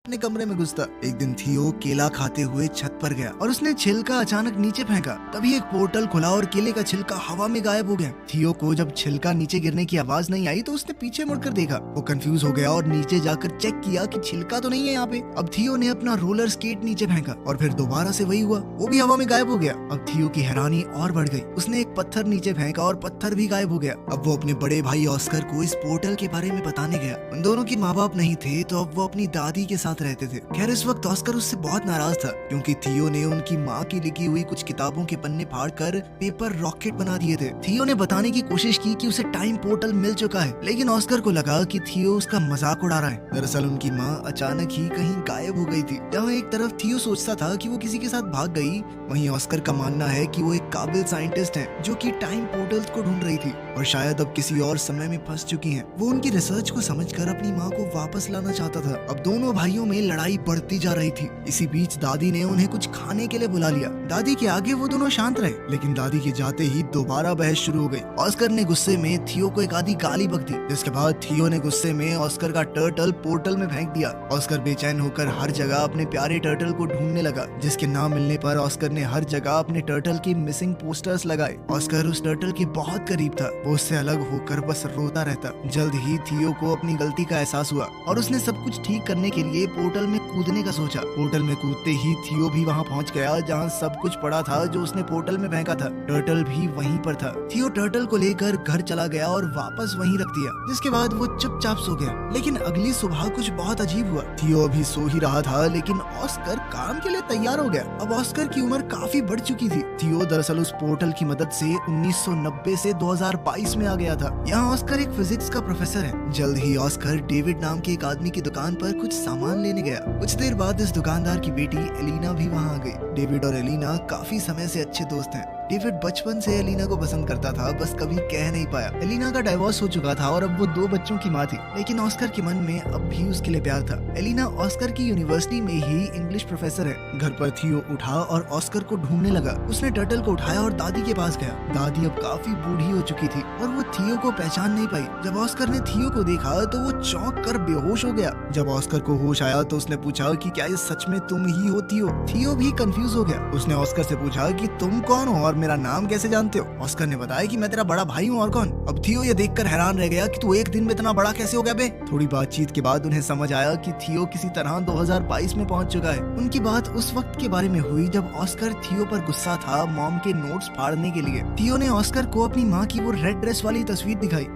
अपने कमरे में घुसता। एक दिन थियो केला खाते हुए छत पर गया और उसने छिलका अचानक नीचे फेंका। तभी एक पोर्टल खुला और केले का छिलका हवा में गायब हो गया। थियो को जब छिलका नीचे गिरने की आवाज नहीं आई तो उसने पीछे मुड़कर देखा। वो कंफ्यूज हो गया और नीचे जाकर चेक किया कि छिलका तो नहीं है यहाँ पे। अब थियो ने अपना रोलर स्केट नीचे फेंका और फिर दोबारा से वही हुआ, वो भी हवा में गायब हो गया। अब थियो की हैरानी और बढ़ गई। उसने एक पत्थर नीचे फेंका और पत्थर भी गायब हो गया। अब वो अपने बड़े भाई ऑस्कर को इस पोर्टल के बारे में बताने गया। उन दोनों के माँ बाप नहीं थे तो अब वो अपनी दादी के साथ रहते थे। खैर इस वक्त ऑस्कर उससे बहुत नाराज था क्योंकि थियो ने उनकी माँ की लिखी हुई कुछ किताबों के पन्ने फाड़कर पेपर रॉकेट बना दिए थे। थियो ने बताने की कोशिश की कि उसे टाइम पोर्टल मिल चुका है, लेकिन ऑस्कर को लगा कि थियो उसका मजाक उड़ा रहा है। दरअसल उनकी माँ अचानक ही कहीं गायब हो गई थी। जहाँ एक तरफ थियो सोचता था कि वो किसी के साथ भाग गई, वहीं ऑस्कर का मानना है कि वो एक काबिल साइंटिस्ट है जो कि टाइम पोर्टल्स को ढूंढ रही थी और शायद अब किसी और समय में फंस चुकी है। वो उनकी रिसर्च को समझकर अपनी माँ को वापस लाना चाहता था। अब दोनों भाइयों में लड़ाई बढ़ती जा रही थी। इसी बीच दादी ने उन्हें कुछ खाने के लिए बुला लिया। दादी के आगे वो दोनों शांत रहे, लेकिन दादी के जाते ही दोबारा बहस शुरू हो गई। ऑस्कर ने गुस्से में थियो को एक आधी गाली बक दी, जिसके बाद थियो ने गुस्से में ऑस्कर का टर्टल पोर्टल में फेंक दिया। ऑस्कर बेचैन होकर हर जगह अपने प्यारे टर्टल को ढूंढने लगा, जिसके ना मिलने पर ऑस्कर ने हर जगह अपने टर्टल की मिसिंग पोस्टर्स लगाए। ऑस्कर उस टर्टल के बहुत करीब था, वो उससे अलग होकर बस रोता रहता। जल्द ही थियो को अपनी गलती का एहसास हुआ और उसने सब कुछ ठीक करने के लिए पोर्टल में कूदने का सोचा। पोर्टल में कूदते ही थियो भी वहाँ पहुँच गया जहाँ सब कुछ पड़ा था जो उसने पोर्टल में फेंका था। टर्टल भी वहीं पर था। थियो टर्टल को लेकर घर चला गया और वापस वहीं रख दिया, जिसके बाद वो चुपचाप सो गया। लेकिन अगली सुबह कुछ बहुत अजीब हुआ। थियो अभी सो ही रहा था, लेकिन ऑस्कर काम के लिए तैयार हो गया। अब ऑस्कर की उम्र काफी बढ़ चुकी थी। थियो दरअसल उस पोर्टल की मदद से 1990 से 2022 में आ गया था। यहाँ ऑस्कर एक फिजिक्स का प्रोफेसर है। जल्द ही ऑस्कर डेविड नाम के एक आदमी की दुकान पर कुछ सामान लेने गया। कुछ देर बाद इस दुकानदार की बेटी एलिना भी वहाँ आ गई। डेविड और एलिना काफी समय से अच्छे दोस्त हैं। डेविड बचपन से एलिना को पसंद करता था, बस कभी कह नहीं पाया। एलिना का डाइवोर्स हो चुका था और अब वो 2 बच्चों की माँ थी, लेकिन ऑस्कर के मन में अब भी उसके लिए प्यार था। एलिना ऑस्कर की यूनिवर्सिटी में ही इंग्लिश प्रोफेसर है। घर पर थियो उठा और ऑस्कर को ढूंढने लगा। उसने टर्टल को उठाया और दादी के पास गया। दादी अब काफी बूढ़ी हो चुकी थी और वो थियो को पहचान नहीं पाई। जब ऑस्कर ने थियो को देखा तो वो चौंक कर बेहोश हो गया। जब ऑस्कर को होश आया तो उसने पूछा कि क्या ये सच में तुम ही हो थियो? थियो भी कंफ्यूज हो गया। उसने ऑस्कर से पूछा कि तुम कौन हो और मेरा नाम कैसे जानते हो? ऑस्कर ने बताया कि मैं तेरा बड़ा भाई हूँ, और कौन? अब थियो ये देखकर हैरान रह गया कि तू एक दिन में इतना बड़ा कैसे हो गया बे? थोड़ी बातचीत के बाद उन्हें समझ आया कि थियो किसी तरह 2022 में पहुंच चुका है। उनकी बात उस वक्त के बारे में हुई जब ऑस्कर थियो पर गुस्सा था मॉम के नोट्स फाड़ने के लिए। थियो ने ऑस्कर को अपनी माँ की वो रेड ड्रेस वाली तस्वीर दिखाई।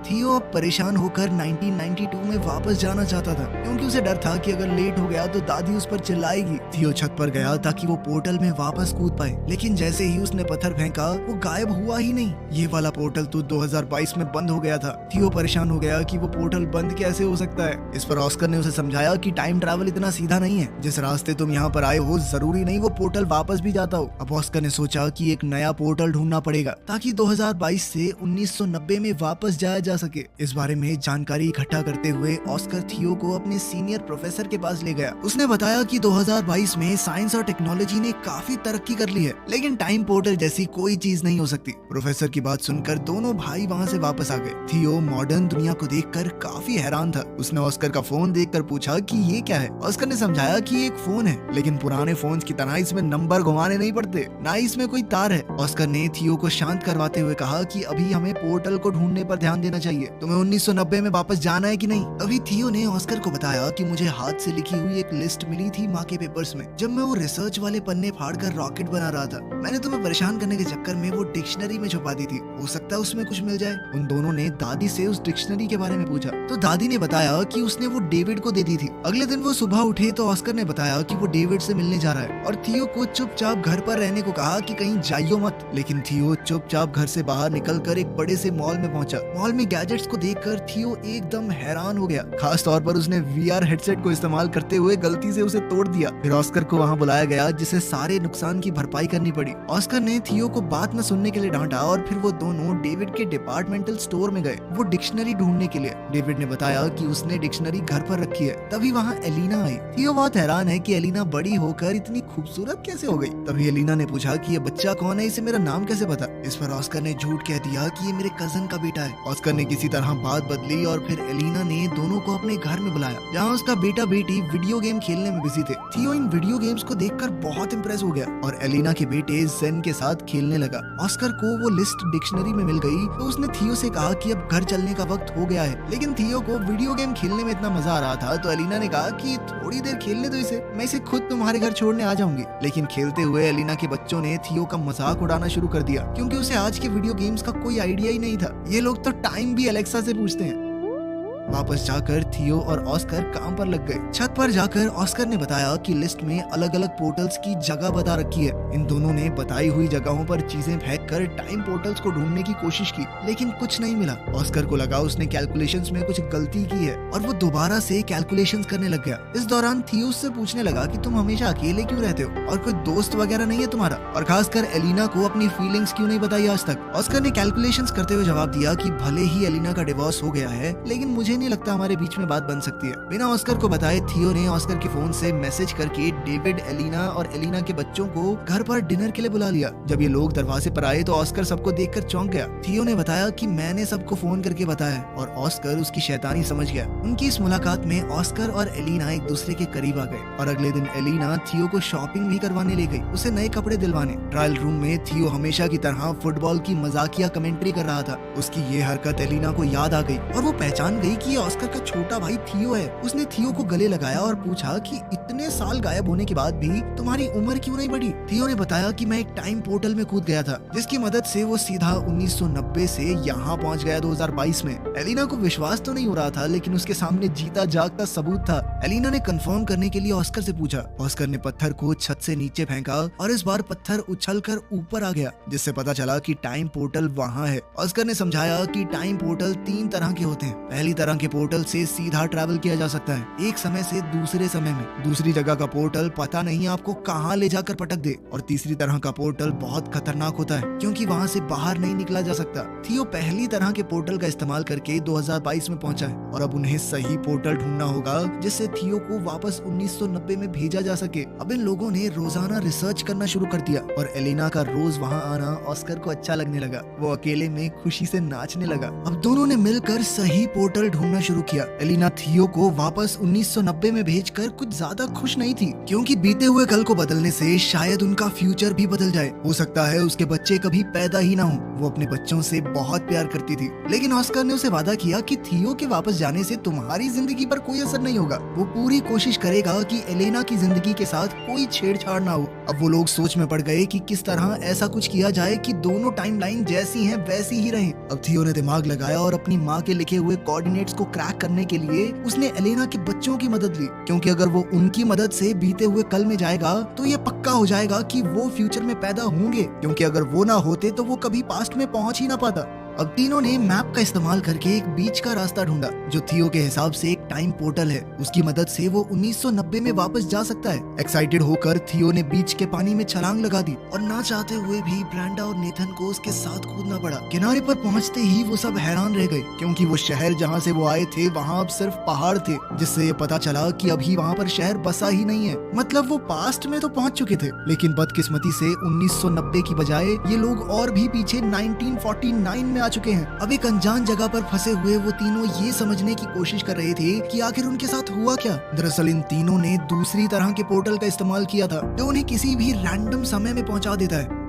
थियो अब परेशान होकर 1992 में वापस जाना चाहता था क्योंकि उसे डर था कि अगर लेट हो गया तो दादी उस पर चिल्लाएगी। थियो छत पर गया ताकि वो पोर्टल में वापस कूद पाए, लेकिन जैसे ही उसने पत्थर फेंका वो गायब हुआ ही नहीं। ये वाला पोर्टल तो 2022 में बंद हो गया था। थियो परेशान हो गया कि वो पोर्टल बंद कैसे हो सकता है। इस पर ऑस्कर ने उसे समझाया कि टाइम ट्रैवल इतना सीधा नहीं है। जिस रास्ते तुम यहाँ पर आए हो जरूरी नहीं वो पोर्टल वापस भी जाता हो। अब ऑस्कर ने सोचा कि एक नया पोर्टल ढूंढना पड़ेगा ताकि 2022 से 1990 में वापस जाया जा सके। इस बारे में जानकारी इकट्ठा करते हुए ऑस्कर थियो को अपने सीनियर प्रोफेसर के पास ले गया। उसने बताया कि 2022 में साइंस और टेक्नोलॉजी ने काफी तरक्की कर ली है, लेकिन टाइम पोर्टल जैसी कोई चीज नहीं हो सकती। प्रोफेसर की बात सुनकर दोनों भाई वहाँ से वापस आ गए। थियो मॉडर्न दुनिया को देखकर काफी हैरान था। उसने ऑस्कर का फोन देखकर पूछा कि ये क्या है। ऑस्कर ने समझाया कि ये एक फोन है, लेकिन पुराने फोन की तरह इसमें नंबर घुमाने नहीं पड़ते, ना ही इसमें कोई तार है। ऑस्कर ने थियो को शांत करवाते हुए कहा कि अभी हमें पोर्टल को ढूंढने पर ध्यान देना चाहिए। तुम्हें 1990 में वापस जाना है कि नहीं? अभी थियो ने ऑस्कर को बताया कि मुझे हाथ से लिखी हुई एक लिस्ट मिली थी माँ के पेपर्स में जब मैं वो रिसर्च वाले पन्ने फाड़कर रॉकेट बना रहा था। मैंने तुम्हें परेशान करने के चक्कर में वो डिक्शनरी में छुपा दी थी, हो सकता है उसमें कुछ मिल जाए। उन दोनों ने दादी से उस डिक्शनरी के बारे में पूछा तो दादी ने बताया कि उसने वो डेविड को दे दी थी। अगले दिन वो सुबह उठे तो ऑस्कर ने बताया कि वो डेविड से मिलने जा रहा है और थियो को चुपचाप घर पर रहने को कहा कि कहीं जाइयो मत। लेकिन थियो चुपचाप घर से बाहर निकलकर एक बड़े से मॉल में पहुंचा। मॉल में गैजेट्स को देखकर थियो एकदम हैरान हो गया। खास तौर पर उसने वीआर हेडसेट को इस्तेमाल करते हुए गलती से उसे तोड़ दिया। फिर ऑस्कर को वहां बुलाया गया जिसे सारे नुकसान की भरपाई करनी पड़ी। ऑस्कर ने थियो को बात न सुनने के लिए डांटा और फिर वो दोनों डेविड के डिपार्टमेंटल स्टोर में गए वो डिक्शनरी ढूंढने के लिए। डेविड ने बताया कि उसने डिक्शनरी घर पर रखी है। तभी वहाँ एलिना आई। थियो बहुत हैरान है कि एलिना बड़ी होकर इतनी खूबसूरत कैसे हो गई। तभी एलिना ने पूछा कि ये बच्चा कौन है, इसे मेरा नाम कैसे पता। इस पर ऑस्कर ने झूठ कह दिया कि ये मेरे कजन का बेटा है। ऑस्कर ने ने किसी तरह बात बदली और फिर एलिना ने दोनों को अपने घर में बुलाया, जहाँ उसका बेटा बेटी वीडियो गेम खेलने में बिजी थे। थियो इन वीडियो गेम्स को देखकर बहुत इम्प्रेस हो गया और एलिना के बेटे जेन के साथ खेलने लगा। ऑस्कर को वो लिस्ट डिक्शनरी में मिल गई तो उसने थियो से कहा कि अब घर चलने का वक्त हो गया है। लेकिन थियो को वीडियो गेम खेलने में इतना मजा आ रहा था तो एलिना ने कहा कि थोड़ी देर खेलने दो इसे, मैं इसे खुद तुम्हारे घर छोड़ने आ जाऊंगी। लेकिन खेलते हुए एलिना के बच्चों ने थियो का मजाक उड़ाना शुरू कर दिया, क्योंकि उसे आज के वीडियो गेम्स का कोई आइडिया ही नहीं था। ये लोग तो टाइम भी अलेक्सा से पूछते हैं। वापस जाकर थियो और ऑस्कर काम पर लग गए। छत पर जाकर ऑस्कर ने बताया कि लिस्ट में अलग अलग पोर्टल्स की जगह बता रखी है। इन दोनों ने बताई हुई जगहों पर चीजें फेंक कर टाइम पोर्टल्स को ढूंढने की कोशिश की, लेकिन कुछ नहीं मिला। ऑस्कर को लगा उसने कैलकुलेशंस में कुछ गलती की है और वो दोबारा से कैलकुलेशंस करने लग गया। इस दौरान थियो उससे पूछने लगा कि तुम हमेशा अकेले क्यों रहते हो और कोई दोस्त वगैरह नहीं है तुम्हारा, और खासकर एलिना को अपनी फीलिंग्स क्यों नहीं बताई आज तक। ऑस्कर ने कैलकुलेशंस करते हुए जवाब दिया कि भले ही एलिना का डिवोर्स हो गया है, लेकिन मुझे नहीं लगता हमारे बीच में बात बन सकती है। बिना ऑस्कर को बताए थियो ने ऑस्कर के फोन से मैसेज करके डेविड, एलिना और एलिना के बच्चों को घर पर डिनर के लिए बुला लिया। जब ये लोग दरवाजे पर आए तो ऑस्कर सबको देखकर चौंक गया। थियो ने बताया कि मैंने सबको फोन करके बताया और ऑस्कर उसकी शैतानी समझ गया। उनकी इस मुलाकात में ऑस्कर और एलिना एक दूसरे के करीब आ गए और अगले दिन एलिना थियो को शॉपिंग भी करवाने ले गई, उसे नए कपड़े दिलवाने। ट्रायल रूम में थियो हमेशा की तरह फुटबॉल की मजाकिया कमेंट्री कर रहा था। उसकी ये हरकत एलिना को याद आ गई और वो पहचान गई कि ये ऑस्कर का छोटा भाई थियो है। उसने थियो को गले लगाया और पूछा कि इतने साल गायब होने के बाद भी तुम्हारी उम्र क्यों नहीं बढ़ी। थियो ने बताया कि मैं एक टाइम पोर्टल में कूद गया था, जिसकी मदद से वो सीधा 1990 से यहाँ पहुँच गया 2022 में। एलिना को विश्वास तो नहीं हो रहा था, लेकिन उसके सामने जीता जागता सबूत था। एलिना ने कंफर्म करने के लिए ऑस्कर से पूछा। ऑस्कर ने पत्थर को छत से नीचे फेंका और इस बार पत्थर उछलकर ऊपर आ गया, जिससे पता चला कि टाइम पोर्टल वहाँ है। ऑस्कर ने समझाया कि टाइम पोर्टल 3 तरह के होते हैं। पहली तरह के पोर्टल से सीधा ट्रैवल किया जा सकता है, एक समय से दूसरे समय में। दूसरी जगह का पोर्टल पता नहीं आपको कहाँ ले जाकर पटक दे। और तीसरी तरह का पोर्टल बहुत खतरनाक होता है, क्योंकि वहाँ से बाहर नहीं निकला जा सकता। थियो पहली तरह के पोर्टल का इस्तेमाल करके 2022 में पहुंचा है और अब उन्हें सही पोर्टल ढूंढना होगा जिससे थियो को वापस 1990 में भेजा जा सके। अब इन लोगों ने रोजाना रिसर्च करना शुरू कर दिया और एलिना का रोज वहाँ आना ऑस्कर को अच्छा लगने लगा। वो अकेले में खुशी से नाचने लगा। अब दोनों ने मिलकर सही पोर्टल ढूंढना शुरू किया। एलिना थियो को वापस 1990 में भेजकर कुछ ज्यादा खुश नहीं थी, क्योंकि बीते हुए कल को बदलने से शायद उनका फ्यूचर भी बदल जाए। हो सकता है उसके बच्चे कभी पैदा ही ना हो। वो अपने बच्चों से बहुत प्यार करती थी, लेकिन ऑस्कर ने उसे वादा किया कि थियो के वापस जाने से तुम्हारी जिंदगी पर कोई असर नहीं होगा। वो पूरी कोशिश करेगा कि एलेना की जिंदगी के साथ कोई छेड़छाड़ ना हो। अब वो लोग सोच में पड़ गए कि किस तरह ऐसा कुछ किया जाए कि दोनों टाइमलाइन जैसी हैं वैसी ही रहें। अब थियो ने दिमाग लगाया और अपनी माँ के लिखे हुए कोऑर्डिनेट्स को क्रैक करने के लिए उसने एलेना के बच्चों की मदद ली, क्योंकि अगर वो उनकी मदद से बीते हुए कल में जाएगा तो ये पक्का हो जाएगा कि वो फ्यूचर में पैदा होंगे, क्योंकि अगर वो ना होते तो वो कभी पास्ट में पहुंच ही ना पाता। अब तीनों ने मैप का इस्तेमाल करके एक बीच का रास्ता ढूंढा जो थियो के हिसाब से एक टाइम पोर्टल है। उसकी मदद से वो 1990 में वापस जा सकता है। एक्साइटेड होकर थियो ने बीच के पानी में छलांग लगा दी और ना चाहते हुए भी ब्रांडा और नेथन को उसके साथ कूदना पड़ा। किनारे पर पहुंचते ही वो सब हैरान रह गए, क्योंकि वो शहर जहां से वो आए थे वहां अब सिर्फ पहाड़ थे, जिससे ये पता चला कि अभी वहां पर शहर बसा ही नहीं है। मतलब वो पास्ट में तो पहुंच चुके थे, लेकिन बदकिस्मती से 1990 की बजाय ये लोग और भी पीछे 1949 में आ चुके हैं। अब एक अनजान जगह पर फंसे हुए वो तीनों ये समझने की कोशिश कर रहे थे कि आखिर उनके साथ हुआ क्या। दरअसल इन तीनों ने दूसरी तरह के पोर्टल का इस्तेमाल किया था जो उन्हें किसी भी रैंडम समय में पहुंचा देता है।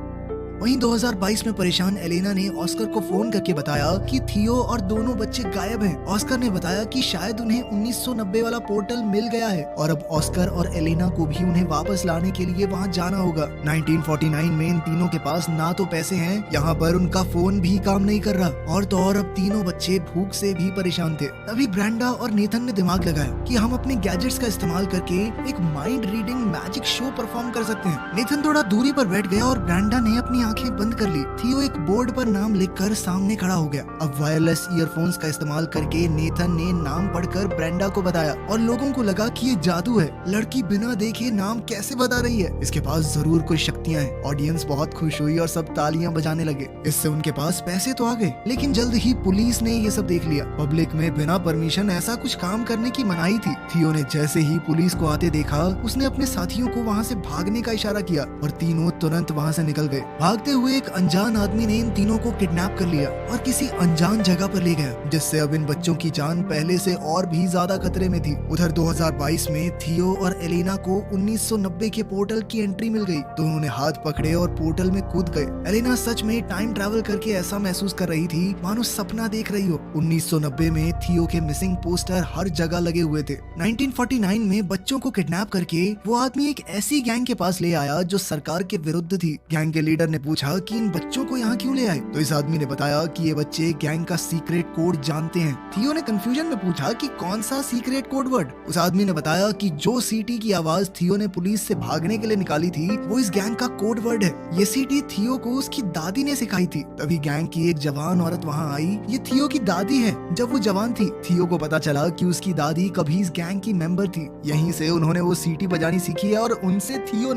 वहीं 2022 में परेशान एलेना ने ऑस्कर को फोन करके बताया कि थियो और दोनों बच्चे गायब हैं। ऑस्कर ने बताया कि शायद उन्हें 1990 वाला पोर्टल मिल गया है और अब ऑस्कर और एलेना को भी उन्हें वापस लाने के लिए वहां जाना होगा। 1949 में इन तीनों के पास ना तो पैसे हैं, यहाँ पर उनका फोन भी काम नहीं कर रहा, और तो और अब तीनों बच्चे भूख से भी परेशान थे। तभी ब्रांडा और नेथन ने दिमाग लगाया कि हम अपने गैजेट्स का इस्तेमाल करके एक mind reading magic show perform कर सकते हैं। नेथन थोड़ा दूरी पर बैठ गया और ब्रांडा ने अपनी आंखें बंद कर ली। थियो एक बोर्ड पर नाम लिखकर सामने खड़ा हो गया। अब वायरलेस ईयरफोन्स का इस्तेमाल करके नेथन ने नाम पढ़कर ब्रेंडा को बताया और लोगों को लगा कि ये जादू है। लड़की बिना देखे नाम कैसे बता रही है, इसके पास जरूर कोई शक्तियां हैं। ऑडियंस बहुत खुश हुई और सब तालियां बजाने लगे। इससे उनके पास पैसे तो आ गए, लेकिन जल्द ही पुलिस ने ये सब देख लिया। पब्लिक में बिना परमिशन ऐसा कुछ काम करने की मनाही थी। थियो ने जैसे ही पुलिस को आते देखा, उसने अपने साथियों को वहाँ से भागने का इशारा किया और तीनों तुरंत वहाँ से निकल गए। भागते हुए एक अनजान आदमी ने इन तीनों को किडनैप कर लिया और किसी अनजान जगह पर ले गया, जिससे अब इन बच्चों की जान पहले से और भी ज्यादा खतरे में थी। उधर 2022 में थियो और एलेना को 1990 के पोर्टल की एंट्री मिल गई। दोनों ने हाथ पकड़े और पोर्टल में कूद गए। एलेना सच में टाइम ट्रैवल करके ऐसा महसूस कर रही थी मानो सपना देख रही हो। 1990 में थियो के मिसिंग पोस्टर हर जगह लगे हुए थे। 1949 में बच्चों को किडनैप करके वो आदमी एक ऐसी गैंग के पास ले आया जो सरकार के विरुद्ध थी। गैंग के लीडर ने पूछा कि इन बच्चों को यहाँ क्यों ले आए, तो इस आदमी ने बताया कि ये बच्चे गैंग का सीक्रेट कोड जानते हैं। थियो ने कंफ्यूजन में पूछा कि कौन सा सीक्रेट कोड वर्ड। उस आदमी ने बताया कि जो सीटी की आवाज थियो ने पुलिस से भागने के लिए निकाली थी वो इस गैंग का कोड वर्ड है। ये सीटी थियो को उसकी दादी ने सिखाई थी। तभी गैंग की एक जवान औरत वहाँ आई। ये थियो की दादी है। जब वो जवान थी थियो को पता चला कि उसकी दादी कभी इस गैंग की मेंबर थी। यहीं से उन्होंने वो सीटी बजानी सीखी है और उनसे थियो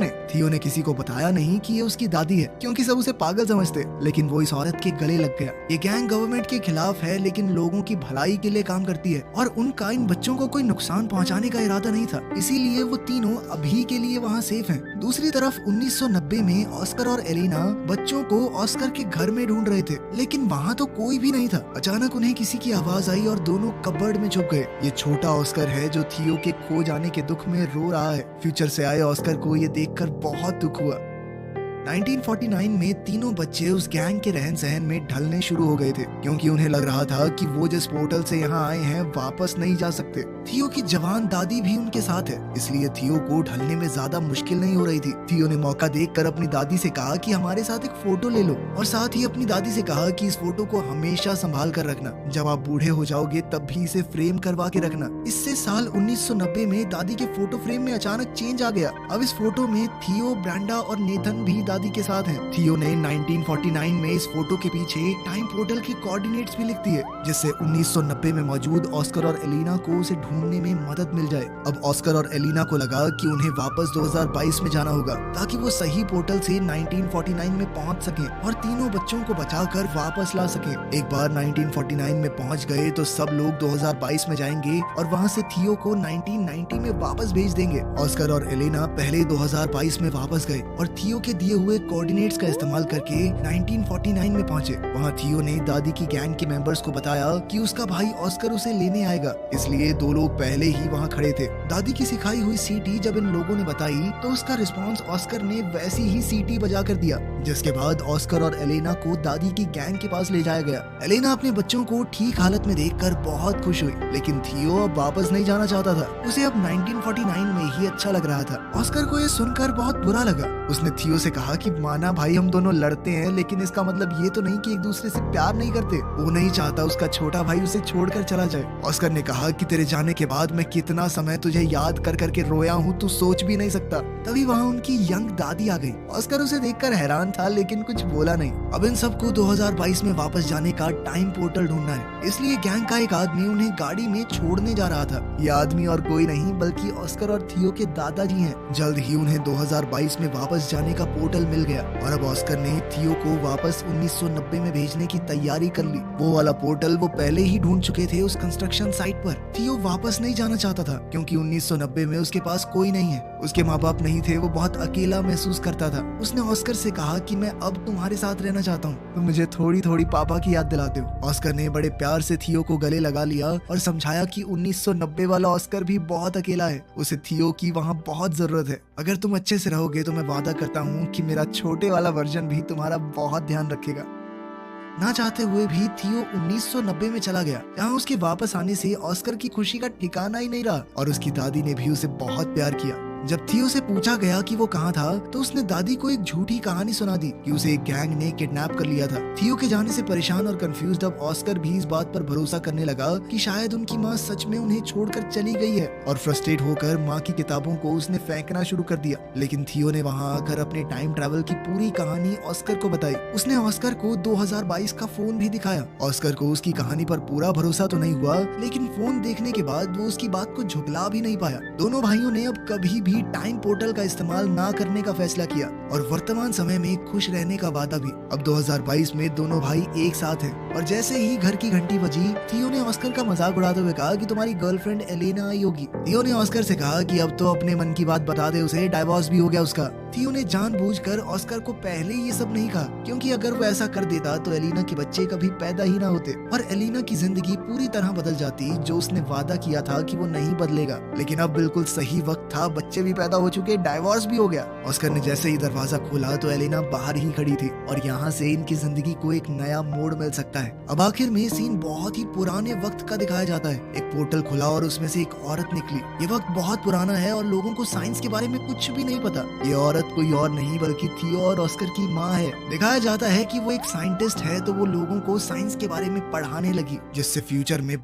ने किसी को बताया नहीं कि ये उसकी दादी है, क्योंकि सब उसे पागल समझते। लेकिन वो इस औरत के गले लग गया। ये गैंग गवर्नमेंट के खिलाफ है लेकिन लोगों की भलाई के लिए काम करती है और उनका इन बच्चों को कोई नुकसान पहुंचाने का इरादा नहीं था, इसीलिए वो तीनों अभी के लिए वहाँ सेफ हैं। दूसरी तरफ 1990 में ऑस्कर और एलेना बच्चों को ऑस्कर के घर में ढूंढ रहे थे, लेकिन वहाँ तो कोई भी नहीं था। अचानक उन्हें किसी की आवाज आई और दोनों कबर्ड में छुप गए। ये छोटा ऑस्कर है जो थियो के खो जाने के दुख में रो रहा है। फ्यूचर से आए ऑस्कर को ये देखकर बहुत दुख हुआ। 1949 में तीनों बच्चे उस गैंग के रहन सहन में ढलने शुरू हो गए थे, क्योंकि उन्हें लग रहा था कि वो जिस पोर्टल से यहाँ आए हैं वापस नहीं जा सकते। थियो की जवान दादी भी उनके साथ है, इसलिए थियो को ढलने में ज्यादा मुश्किल नहीं हो रही थी। थियो ने मौका देखकर अपनी दादी से कहा कि हमारे साथ एक फोटो ले लो, और साथ ही अपनी दादी से कहा कि इस फोटो को हमेशा संभाल कर रखना। जब आप बूढ़े हो जाओगे तब भी इसे फ्रेम करवा के रखना। इससे साल 1990 में दादी के फोटो फ्रेम में अचानक चेंज आ गया। अब इस फोटो में थियो, ब्रांडा और नेथन भी दादी के साथ हैं। थियो ने 1949 में इस फोटो के पीछे टाइम पोर्टल की कोऑर्डिनेट्स भी लिख दी है, जिससे 1990 में मौजूद ऑस्कर और एलिना को उसे ढूंढने में मदद मिल जाए। अब ऑस्कर और एलिना को लगा कि उन्हें वापस 2022 में जाना होगा ताकि वो सही पोर्टल से 1949 में पहुंच सके और तीनों बच्चों को बचाकर वापस ला सके। एक बार 1949 में पहुंच गए तो सब लोग 2022 में जाएंगे और वहां से थियो को 1990 में वापस भेज देंगे। ऑस्कर और एलिना पहले 2022 में वापस गए और थियो के दिए हुए कोऑर्डिनेट्स का इस्तेमाल करके 1949 में पहुंचे। वहां थियो ने दादी की गैंग के मेंबर्स को बताया कि उसका भाई ऑस्कर उसे लेने आएगा, इसलिए दो लोग पहले ही वहां खड़े थे। दादी की सिखाई हुई सीटी जब इन लोगों ने बताई तो उसका रिस्पॉन्स ऑस्कर ने वैसी ही सीटी बजा कर दिया, जिसके बाद ऑस्कर और एलेना को दादी की गैंग के पास ले जाया गया। एलेना अपने बच्चों को ठीक हालत में देखकर बहुत खुश हुई, लेकिन थियो अब वापस नहीं जाना चाहता था। उसे अब 1949 में ही अच्छा लग रहा था। ऑस्कर को ये सुनकर बहुत बुरा लगा। उसने थियो से कहा कि माना भाई हम दोनों लड़ते हैं, लेकिन इसका मतलब ये तो नहीं कि एक दूसरे से प्यार नहीं करते। वो नहीं चाहता उसका छोटा भाई उसे छोड़कर चला जाए। ऑस्कर ने कहा कि तेरे जाने के बाद मैं कितना समय तुझे याद कर करके रोया हूँ, तू सोच भी नहीं सकता। तभी वहाँ उनकी यंग दादी आ गई। ऑस्कर उसे देखकर हैरान था, लेकिन कुछ बोला नहीं। अब इन सबको 2022 में वापस जाने का टाइम पोर्टल ढूंढना है, इसलिए गैंग का एक आदमी उन्हें गाड़ी में छोड़ने जा रहा था। ये आदमी और कोई नहीं बल्कि ऑस्कर और थियो के दादाजी हैं। जल्द ही उन्हें 2022 में वापस जाने का पोर्टल मिल गया और अब ऑस्कर ने थियो को वापस 1990 में भेजने की तैयारी कर ली। वो वाला पोर्टल वो पहले ही ढूंढ चुके थे उस कंस्ट्रक्शन साइट पर। थियो वापस नहीं जाना चाहता था क्योंकि 1990 में उसके पास कोई नहीं है, उसके माँ बाप नहीं थे, वो बहुत अकेला महसूस करता था। उसने ऑस्कर से कहा कि मैं अब तुम्हारे साथ रहना चाहता हूँ, तुम मुझे थोड़ी थोड़ी पापा की याद दिलाते हो। ऑस्कर ने बड़े प्यार से थियो को गले लगा लिया और समझाया कि 1990 वाला ऑस्कर भी बहुत अकेला है, उसे थियो की वहाँ बहुत जरूरत है। अगर तुम अच्छे से रहोगे तो मैं वादा करता हूँ कि मेरा छोटे वाला वर्जन भी तुम्हारा बहुत ध्यान रखेगा। ना चाहते हुए भी थियो 1990 में चला गया, जहाँ उसके वापस आने से ऑस्कर की खुशी का ठिकाना ही नहीं रहा और उसकी दादी ने भी उसे बहुत प्यार किया। जब थियो से पूछा गया कि वो कहाँ था तो उसने दादी को एक झूठी कहानी सुना दी कि उसे एक गैंग ने किडनैप कर लिया था। थियो के जाने से परेशान और कंफ्यूज्ड अब ऑस्कर भी इस बात पर भरोसा करने लगा कि शायद उनकी माँ सच में उन्हें छोड़कर चली गई है और फ्रस्ट्रेट होकर माँ की किताबों को उसने फेंकना शुरू कर दिया। लेकिन थियो ने वहाँ आकर अपने टाइम ट्रैवल की पूरी कहानी ऑस्कर को बताई। उसने ऑस्कर को 2022 का फोन भी दिखाया। ऑस्कर को उसकी कहानी पर पूरा भरोसा तो नहीं हुआ, लेकिन फोन देखने के बाद वो उसकी बात को झुकला भी नहीं पाया। दोनों भाइयों ने अब कभी भी टाइम पोर्टल का इस्तेमाल ना करने का फैसला किया और वर्तमान समय में खुश रहने का वादा भी। अब 2022 में दोनों भाई एक साथ हैं और जैसे ही घर की घंटी बजी, थियो ने ऑस्कर का मजाक उड़ाते हुए कहा कि तुम्हारी गर्लफ्रेंड एलेना आई होगी। थियो ने ऑस्कर से कहा कि अब तो अपने मन की बात बता दे उसे, डाइवोर्स भी हो गया उसका। थियो ने जानबूझकर ऑस्कर को पहले ये सब नहीं कहा, क्योंकि अगर वो ऐसा कर देता तो एलिना के बच्चे कभी पैदा ही ना होते और एलिना की जिंदगी पूरी तरह बदल जाती, जो उसने वादा किया था कि वो नहीं बदलेगा। लेकिन अब बिल्कुल सही वक्त था, बच्चे भी पैदा हो चुके, डाइवोर्स भी हो गया। ऑस्कर ने जैसे ही दरवाजा खोला तो एलिना बाहर ही खड़ी थी और यहाँ से इनकी जिंदगी को एक नया मोड़ मिल सकता है। अब आखिर में सीन बहुत ही पुराने वक्त का दिखाया जाता है। एक पोर्टल खुला और उसमें से एक औरत निकली। ये वक्त बहुत पुराना है और लोगों को साइंस के बारे में कुछ भी नहीं पता। ये औरत कोई और नहीं बल्कि थियो और ऑस्कर की माँ है। दिखाया जाता है कि वो एक साइंटिस्ट है, तो वो लोगों को साइंस के बारे में पढ़ाने लगी, जिससे फ्यूचर में